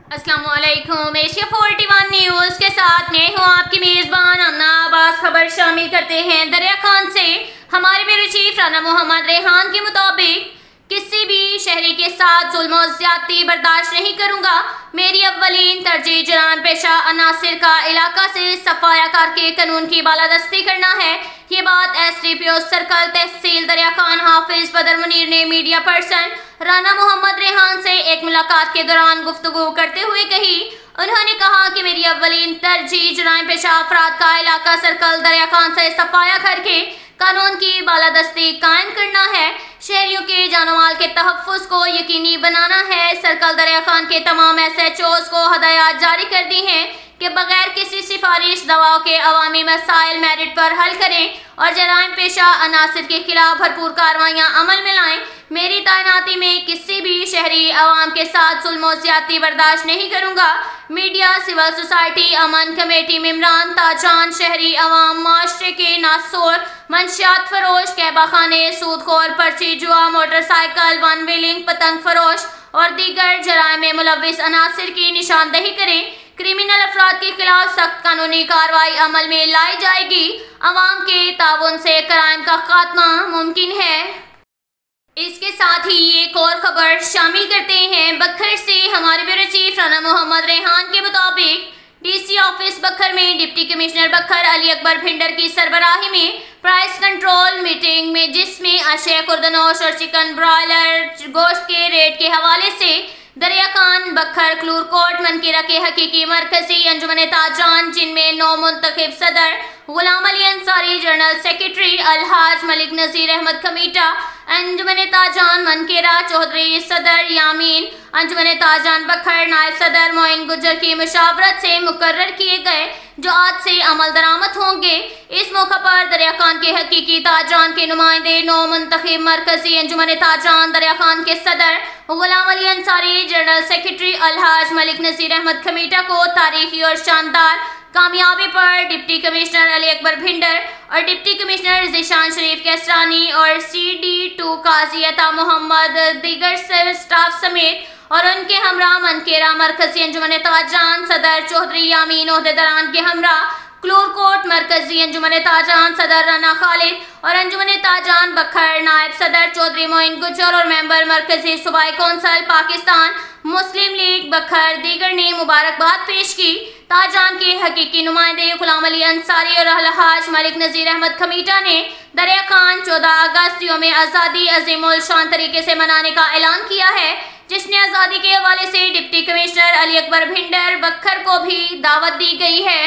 अस्सलाम वालेकुम। Asia 41 news के साथ मैं हूँ आपकी मेज़बान अन्ना अब्बास। खबर शामिल करते हैं। दरिया खान से हमारे ब्यूरो चीफ राना मोहम्मद रेहान के मुताबिक किसी भी शहरी के साथ जुल्म और ज्यादती बर्दाश्त नहीं करूंगा। मेरी अव्वलीन तरजीह जुर्म पेशा अनासिर का इलाका से सफाया करके कानून की बालादस्ती करना है। ये बात SDPO सर्कल तहसील दरिया खान हाफिज बदर मुनीर ने मीडिया पर्सन राना मोहम्मद रेहान से एक मुलाकात के दौरान गुफ्तगू करते हुए कही। उन्होंने कहा कि मेरी अव्वलीन तरजीह जुर्म पेशा अफराद का इलाका सर्कल दरिया खान से सफाया करके कानून की बालादस्ती कायम करना है। शहरियों के जानमाल के तहफ़्फ़ुज़ को यकीनी बनाना है। सर्कल दरिया खान के तमाम SHOs को हदायत जारी कर दी हैं कि बगैर किसी सिफारिश दवाओं के अवामी मसाइल मेरिट पर हल करें और जराइम पेशा अनासिर के खिलाफ भरपूर कार्रवाइयाँ अमल में लाएं। मेरी तैनाती में किसी भी शहरी अवाम के साथ जुल्म और ज्यादती बर्दाश्त नहीं करूँगा। मीडिया, सिविल सोसाइटी, अमन कमेटी मेंबरान, ताजान, शहरी अवाम, माशरे के नासूर, मंशियात फरोश, कहबा खाने, सूदखोर, पर्ची जुआ, मोटरसाइकिल, वन व्हीलिंग, पतंग फरोश और दीगर जराइम में मुलव्विस अनासिर की निशानदही करें। क्रिमिनल अफराद के खिलाफ सख्त कानूनी कार्रवाई अमल में लाई जाएगी। अवाम के ताउन से क्राइम का खात्मा मुमकिन है। इसके साथ ही एक और खबर शामिल करते हैं। बखर से हमारे ब्यूरो चीफ राना मोहम्मद रेहान के मुताबिक DC ऑफिस बखर में डिप्टी कमिश्नर बखर अली अकबर भिंडर की सरबराही में प्राइस कंट्रोल मीटिंग में जिसमें अशे खुर्दनोश और चिकन ब्रॉयलर गोश्त के रेट के हवाले से दरिया खान, बखर, क्लूरकोट, मनकीरा के हकीकी मरकजी अंजुमन ताजान, जिनमें नौ मुंतखब सदर गुलाम अली अंसारी, जनरल सेक्रेटरी अलहाज मलिक नज़ीर अहमद खमीटा, अंजुमन ताजान मनकेरा, चौधरी सदर यामीन, अंजुमन ताजान बखर, नायब सदर मोइन गुजर की मुशावरत से मुकर्रर किए गए, जो आज से अमल दरामद होंगे। इस मौका पर दरिया खान के हकीकी ताजान के नुमाइंदे, नौ मुंतखब मरकजी अंजुमन ताजान दरिया खान के सदर गुलाम अली अंसारी, जनरल सेक्रेटरी अलहाज मलिक नज़ीर अहमद खमीटा को तारीखी और शानदार कामयाबी पर डिप्टी कमिश्नर अली अकबर भिंडर और डिप्टी कमिश्नर ज़ीशान शरीफ कैसरानी और CD2 काजी अता मोहम्मद दीगर स्टाफ समेत और उनके हमरा मनकेरा मरकजी अंजुमन ताजान सदर चौधरी यामीन ओहदेदारान के हमरा क्लूरकोट मरकजी अंजुमन ताजान सदर राना खालिद और अंजुमन ताजान बखर नायब सदर चौधरी मोइन गुजर और मेंबर मरकजी सूबाई कौंसल पाकिस्तान मुस्लिम लीग बखर दीगर ने मुबारकबाद पेश की। ताजान के हकीकी नुमाइंदे गुलाम अली अंसारी और अलहाज मलिक नज़ीर अहमद खमीटा ने दरिया खान 14 अगस्त यौम आज़ादी अजीमुल शान तरीके से मनाने का ऐलान किया है, जिसने आज़ादी के हवाले से डिप्टी कमिश्नर अली अकबर भिंडर बखर को भी दावत दी गई है।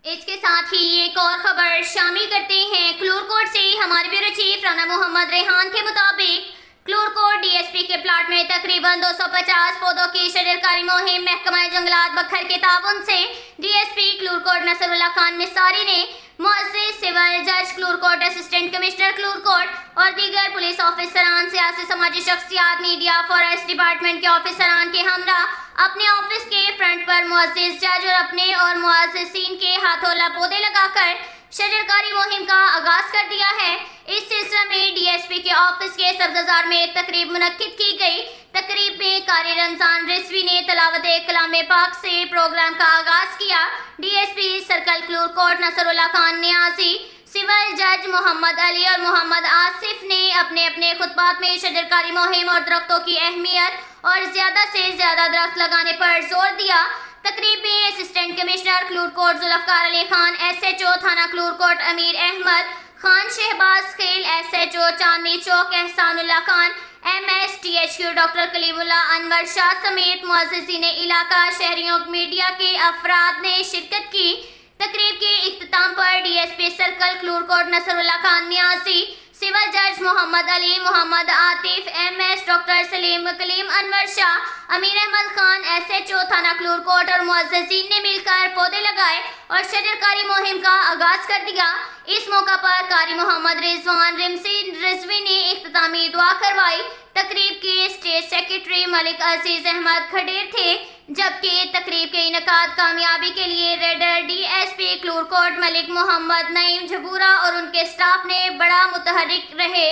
इसके साथ ही एक और खबर शामिल करते हैं। क्लूरकोट से हमारे ब्यूरो चीफ राना मोहम्मद रेहान के मुताबिक क्लूरकोट DSP के प्लाट में तकरीबन 250 पौधों की शजरकारी मुहिम महकमा जंगलात बखर के ताउन से DSP क्लूरकोट नसरुल्लाह खान निसारी ने मुअज़्ज़िज़ सिविल जज क्लूरकोट, असिस्टेंट कमिश्नर क्लूरकोट और दीगर पुलिस ऑफिसरान, सियासी समाजी शख्सियात, मीडिया, फॉरेस्ट डिपार्टमेंट के ऑफिसरान के हमरा अपने ऑफिस के फ्रंट पर मुअज़्ज़िज़ जज और अपने और मुअज़्ज़िज़ीन के हाथों पौधे लगाकर शजरकारी मुहिम का आगाज कर दिया है। इस सिलसिले में DSP के ऑफिस के सब्ज़ार में एक तकरीब मुनक्किद की गई। तकरीब में कारी रमजान रिजवी ने तलावत कलाम पाक से प्रोग्राम का आगाज किया। DSP circle Kalurkot Nasrullah Khan Niazi, civil जज मोहम्मद अली और मोहम्मद आसिफ ने अपने अपने खुतबात में शजरकारी मुहिम और दरख्तों की अहमियत और ज्यादा से ज्यादा दरख्त लगाने पर जोर दिया। तकरीब में assistant commissioner Kalurkot Zulfiqar Ali Khan, SHO थाना Kalurkot Amir Ahmad Khan, Shahbaz Khel SHO Chandni Chowk Ehsanullah Khan, MS THQ doctor Kalimullah Anwar Shah समेत मुअज़्ज़िज़ीन इलाका, शहरियों, मीडिया के अफराद ने शिरकत की। तकरीब के इख्तिताम पर DSP circle Kalurkot Nasrullah Khan Niazi, civil जज Mohammad Ali, Mohammad Atif, MS doctor Saleem Kaleem Anwar Shah, Amir Ahmad Khan, SHO थाना क्लूरकोट और मुअज़्ज़िज़ीन ने मिलकर पौधे लगाए और शजरकारी मुहिम का आगाज कर दिया। इस मौका पर कारी मोहम्मद रिजवान रिजवी ने इख्तितामी दुआ करवाई। तकरीब के स्टेट सेक्रेटरी मलिक अजीज अहमद खडेर थे, जबकि तकरीब के इनकाद कामयाबी के लिए रेडर DSP क्लूरकोट मलिक मोहम्मद नईम झबूरा और उनके स्टाफ ने बड़ा मुतहर्रिक रहे।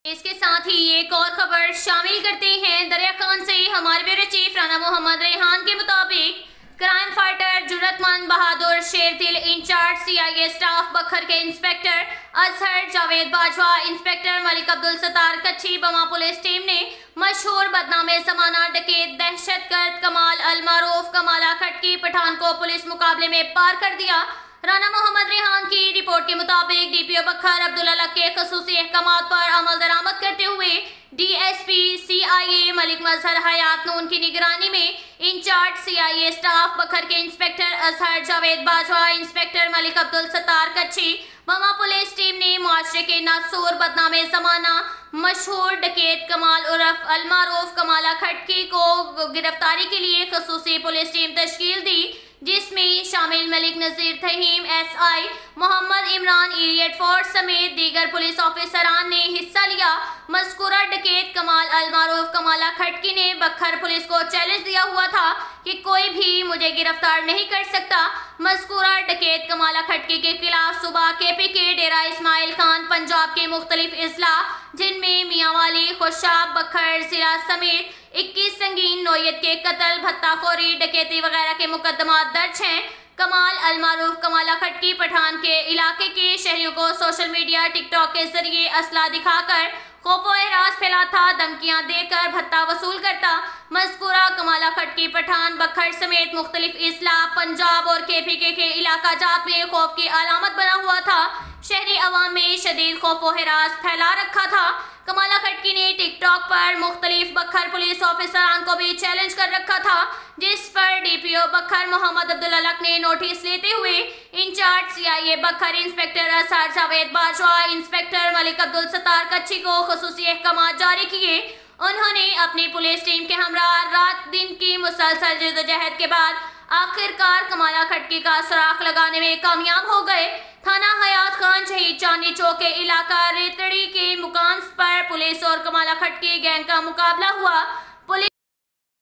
इसके साथ ही एक और खबर शामिल करते हैं। दरिया खान से हमारे ब्यूरो चीफ राना मोहम्मद रेहान के मुताबिक क्राइम फाइटर जुर्रतमंद बहादुर शेरदिल इंचार्ज CIA स्टाफ बखर के इंस्पेक्टर अजहर जावेद बाजवा, इंस्पेक्टर मलिक अब्दुल सत्तार कच्ची बमा पुलिस टीम ने मशहूर बदनामे ज़माना डकैत दहशतगर्द कमाल अल मारूफ कमाला खटकी पठान को पुलिस मुकाबले में पार कर दिया। राना मोहम्मद रेहान की रिपोर्ट के मुताबिक DPO बखर अब्दुल अलग के खसूसी अहकामात पर अमल दरामद करते हुए DSP CIA मलिक मजहर हयात नून की निगरानी में इंचार्ज CIA स्टाफ बखर के इंस्पेक्टर अजहर जावेद बाजवा, इंस्पेक्टर मलिक अब्दुल सत्तार कच्ची बमा पुलिस टीम ने मुआशरे के नासूर बदनामे ज़माना मशहूर डकैत कमाल उर्फ अल मारूफ कमाला खटकी को गिरफ्तारी के लिए खसूसी पुलिस टीम तश्कील दी, जिसमें शामिल Malik Nazir Tahim SI, Mohammad Imran elite force समेत दीगर पुलिस ऑफिसरान ने हिस्सा लिया। मज़कूरा डकैत कमाल अल मारूफ कमाला खटकी ने बखर पुलिस को चैलेंज दिया हुआ था कि कोई भी मुझे गिरफ्तार नहीं कर सकता। मज़कूरा डकैत कमाला खटकी के खिलाफ सुबह KPK डेरा इस्माइल खान पंजाब के मुख्तलिफ अजला जिनमें मियांवाली, खुशाब, बखर जिला समेत 21 संगीन नौयत के कत्ल, भत्ताखोरी, डकैती वगैरह के मुकदमात दर्ज हैं। कमाल अल मारूफ कमाला खटकी पठान के इलाके के शहरियों को सोशल मीडिया टिकटॉक के जरिए असला दिखाकर खौफ व हरास फैलाता, धमकियां देकर भत्ता वसूल करता। मज़कूरा कमाला खटकी पठान बखर समेत मुख्तलिफ अजला पंजाब और KPK के इलाका जात में खौफ की अलामत बना हुआ था। शहरी अवाम में शदीद खौफ व हरास फैला रखा था। कमाला खटकी ने टिकटॉक पर मुख्तलिफ बखर पुलिस ऑफिसरान को भी चैलेंज कर रखा था, जिस पर DPO बखर मोहम्मद अब्दुल अलग ने नोटिस लेते हुए इंचार्ज CIA बखर इंस्पेक्टर अजहर जावेद बाजवा, इंस्पेक्टर मलिक अब्दुल सत्तार कच्ची को खसूसी अहकामात जारी किए। उन्होंने अपनी पुलिस टीम के हमरा रात दिन की मुसलसल जद्दोजहद के बाद आखिरकार कमाला खटकी का सुराख लगाने में कामयाब हो गए। थाना हयात खान शहीद चांदनी चौक के इलाका रेतड़ी के मुकाम पर पुलिस और कमाला खटकी गैंग का मुकाबला हुआ।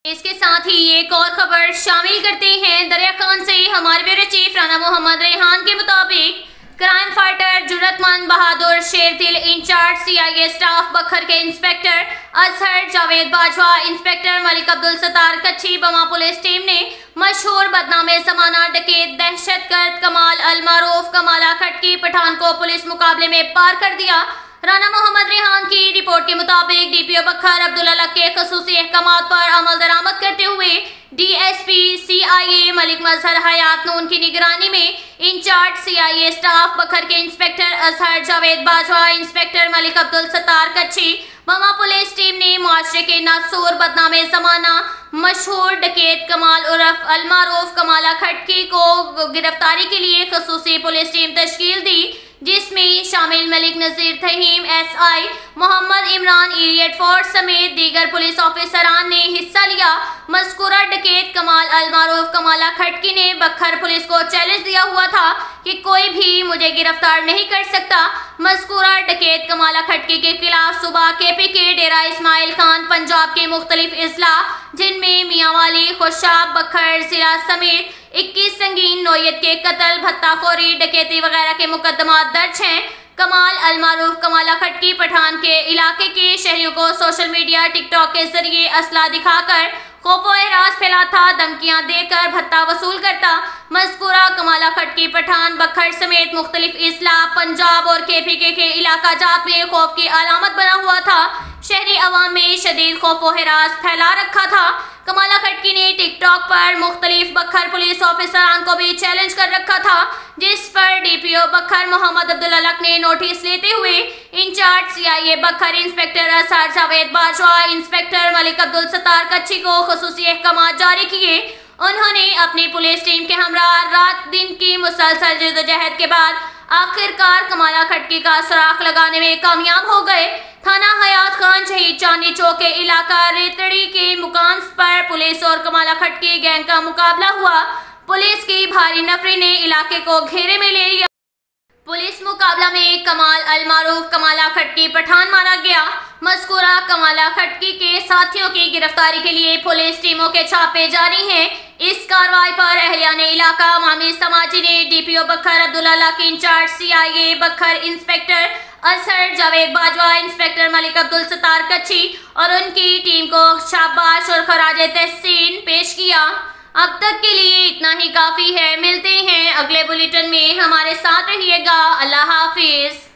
इसके साथ ही एक और खबर शामिल करते हैं। दरिया खान से हमारे ब्यूरो चीफ राना मोहम्मद रेहान के मुताबिक क्राइम फाइटर जुर्रतमंद बहादुर शेरदिल इंचार्ज CIA स्टाफ बखर के इंस्पेक्टर अजहर जावेद बाजवा, इंस्पेक्टर मलिक अब्दुल सत्तार कच्ची बमा पुलिस टीम ने मशहूर बदनामे ज़माना डकैत दहशतगर्द कमाल अल मारूफ कमाला खटकी पठान को पुलिस मुकाबले में पार कर दिया। राना मोहम्मद रेहान की रिपोर्ट के मुताबिक DPO बखर अब्दुल अलग के खसूसी अहकामात पर अमल दरामद करते हुए DSP CIA मलिक मजहर हयात नून की निगरानी में इंचार्ज CIA स्टाफ बखर के इंस्पेक्टर अजहर जावेद बाजवा, इंस्पेक्टर मलिक अब्दुल सत्तार कच्ची बमा पुलिस टीम ने मुआशरे के नासूर बदनामे ज़माना मशहूर डकैत कमाल उर्फ अल मारूफ कमाला खटकी को गिरफ्तारी के लिए खसूसी पुलिस टीम तश्कील दी, जिसमें शामिल Malik Nazir Tahim SI, Mohammad Imran elite force समेत दीगर पुलिस ऑफिसरान ने हिस्सा लिया। मज़कूरा डकैत कमाल अल मारूफ कमाला खटकी ने बखर पुलिस को चैलेंज दिया हुआ था कि कोई भी मुझे गिरफ्तार नहीं कर सकता। मज़कूरा डकैत कमाला खटकी के खिलाफ सुबह KPK डेरा इस्माइल खान पंजाब के मुख्तलिफ अजला जिनमें मियांवाली, खुशाब, बखर जिला समेत 21 संगीन नौयत के कत्ल, भत्ताखोरी, डकैती वगैरह के मुकदमात दर्ज हैं। कमाल अल मारूफ कमाला खटकी पठान के इलाके के शहरियों को सोशल मीडिया टिकटॉक के जरिए असला दिखाकर खौफ व हरास फैलाता, धमकियां देकर भत्ता वसूल करता। मज़कूरा कमाला खटकी पठान बखर समेत मुख्तलिफ अजला पंजाब और KPK के इलाका जात में खौफ की अलामत बना हुआ था। शहरी अवाम में शदीद खौफ व हरास फैला रखा था। कमाला खटकी ने टिकटॉक पर मुख्तलिफ बखर पुलिस ऑफिसरान को भी चैलेंज कर रखा था, जिस पर DPO बखर मोहम्मद अब्दुल अलग ने नोटिस लेते हुए इंचार्ज CIA बखर इंस्पेक्टर अजहर जावेद बाजवा, इंस्पेक्टर मलिक अब्दुल सत्तार कच्ची को खसूसी अहकामात जारी किए। उन्होंने अपनी पुलिस टीम के हमरा रात दिन की मुसलसल जद्दोजहद के बाद आखिरकार कमाला खटकी का सुराख लगाने में कामयाब हो गए। थाना हयात खान शहीद चांदनी चौक के इलाका रेतड़ी के मुकाम पर पुलिस और कमाला खटकी गैंग का मुकाबला हुआ। पुलिस की भारी नफरी ने इलाके को घेरे में ले लिया। पुलिस मुकाबला में कमाल अल मारूफ कमाला खटकी पठान मारा गया। मज़कूरा कमाला खटकी के साथियों की गिरफ्तारी के लिए पुलिस टीमों के छापे जारी हैं। इस कार्रवाई पर अहलियाने इलाका मामी समाजी ने DPO बखर अब्दुल अलग इंचार्ज CIA बखर इंस्पेक्टर اظہر جاوید باجوہ، انسپکٹر ملک عبدالستار کچھی اور ان کی ٹیم کو شاباش اور خراج تحسین پیش کیا۔ اب تک کے لیے اتنا ہی کافی ہے۔ ملتے ہیں اگلے بلیٹن میں، ہمارے ساتھ رہیے گا۔ اللہ حافظ۔